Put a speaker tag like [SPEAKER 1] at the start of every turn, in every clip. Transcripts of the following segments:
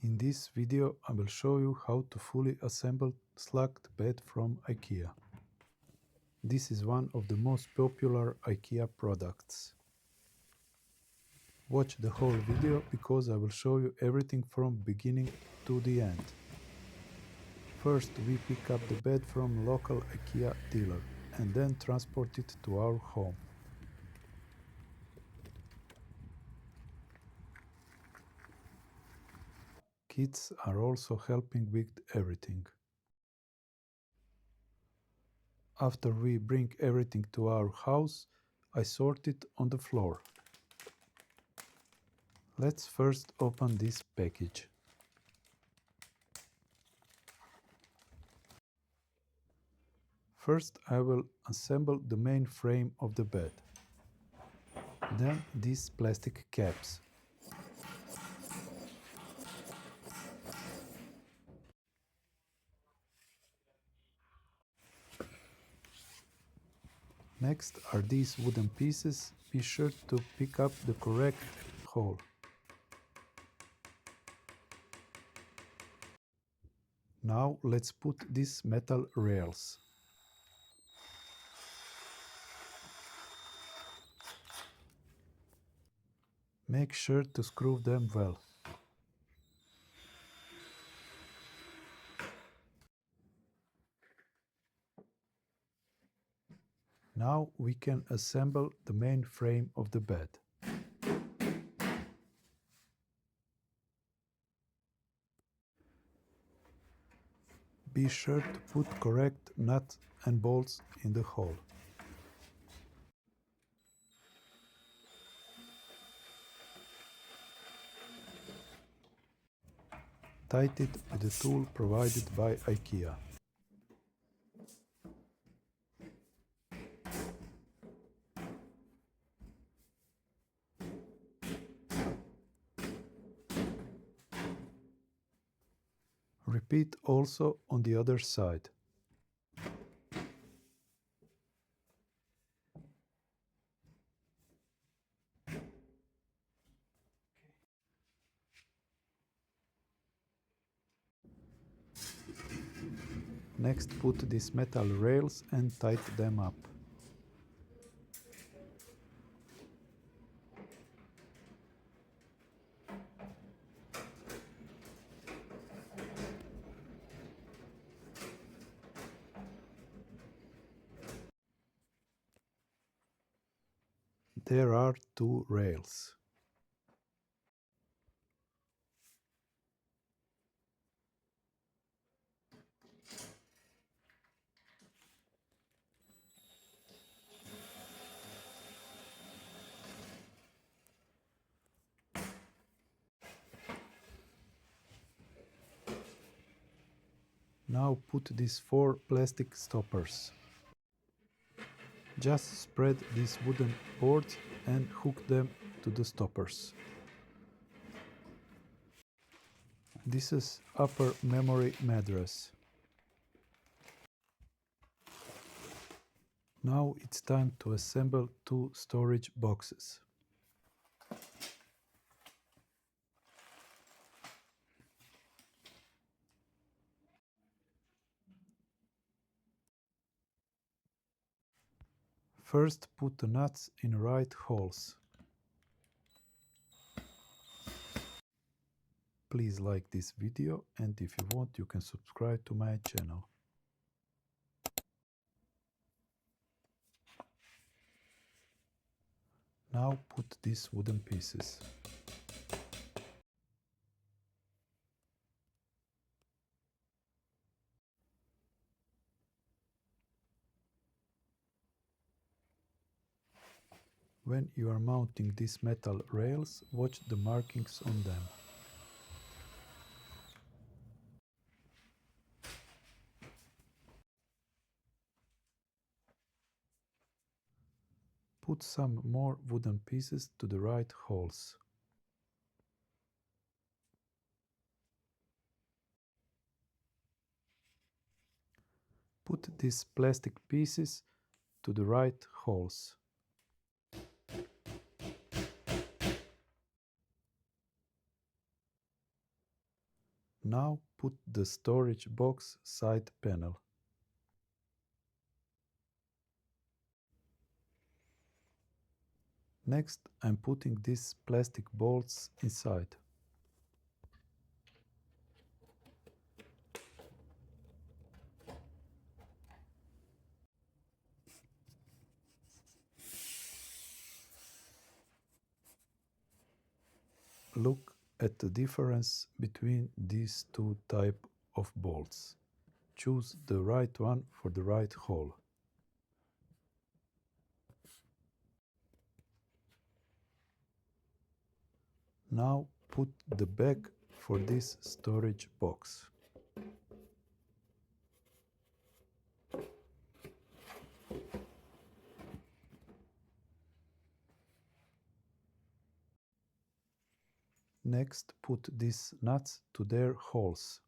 [SPEAKER 1] In this video I will show you how to fully assemble Slakt bed from IKEA. This is one of the most popular IKEA products. Watch the whole video because I will show you everything from beginning to the end. First we pick up the bed from local IKEA dealer and then transport it to our home. Kids are also helping with everything. After we bring everything to our house, I sort it on the floor. Let's first open this package. First I will assemble the main frame of the bed. Then these plastic caps. Next are these wooden pieces. Be sure to pick up the correct hole. Now let's put these metal rails. Make sure to screw them well. Now we can assemble the main frame of the bed. Be sure to put correct nuts and bolts in the hole. Tighten it with the tool provided by IKEA. Repeat also on the other side. Next put these metal rails and tighten them up. There are two rails. Now put these four plastic stoppers. Just spread these wooden boards and hook them to the stoppers. This is upper memory mattress. Now it's time to assemble two storage boxes. First put the nuts in right holes. Please like this video, and if you want you can subscribe to my channel. Now put these wooden pieces. When you are mounting these metal rails, watch the markings on them. Put some more wooden pieces to the right holes. Put these plastic pieces to the right holes. Now put the storage box side panel. Next, I'm putting these plastic bolts inside. Look at the difference between these two types of bolts. Choose the right one for the right hole. Now put the back for this storage box. Next, put these nuts to their holes.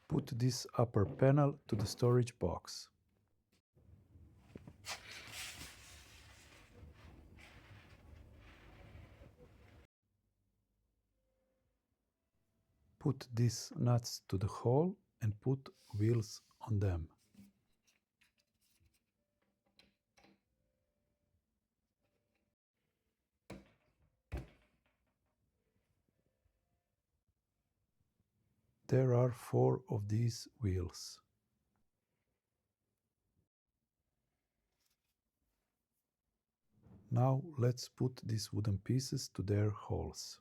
[SPEAKER 1] Put this upper panel to the storage box. Put these nuts to the hole and put wheels on them. There are 4 of these wheels. Now let's put these wooden pieces to their holes.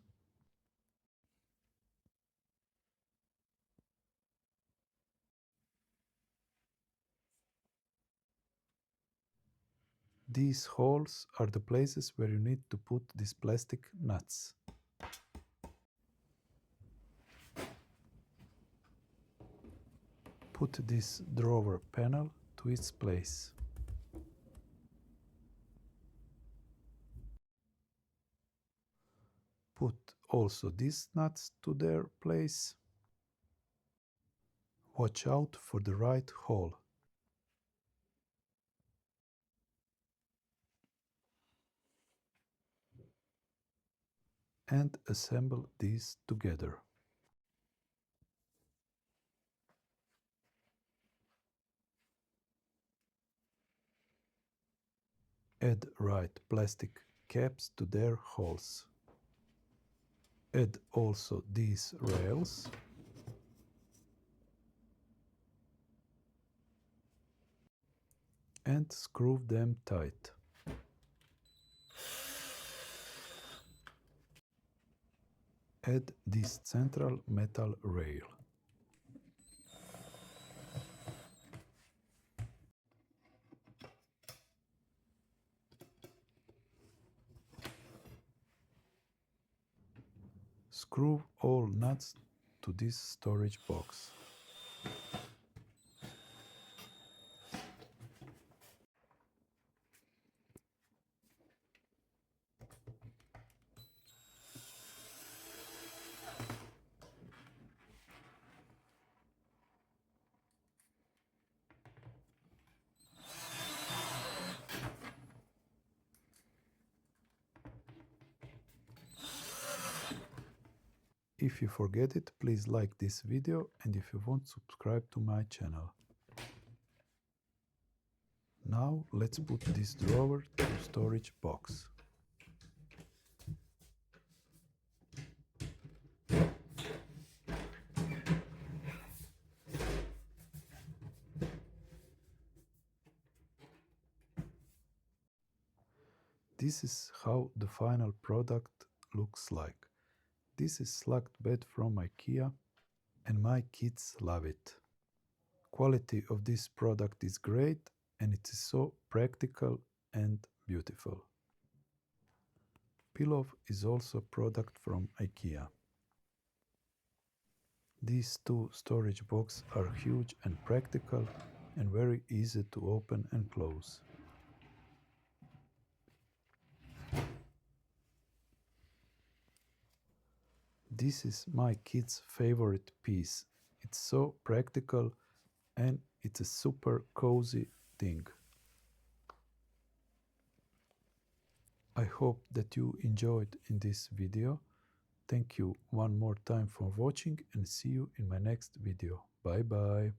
[SPEAKER 1] These holes are the places where you need to put these plastic nuts. Put this drawer panel to its place. Put also these nuts to their place. Watch out for the right hole. And assemble these together. Add right plastic caps to their holes. Add also these rails. And screw them tight. Add this central metal rail. Screw all nuts to this storage box. If you forget it, please like this video, and if you want, subscribe to my channel. Now let's put this drawer to storage box. This is how the final product looks like. This is Slakt bed from IKEA, and my kids love it. Quality of this product is great, and it is so practical and beautiful. Pillow is also a product from IKEA. These two storage boxes are huge and practical and very easy to open and close. This is my kid's favorite piece. It's so practical and it's a super cozy thing. I hope that you enjoyed in this video. Thank you one more time for watching and see you in my next video. Bye bye.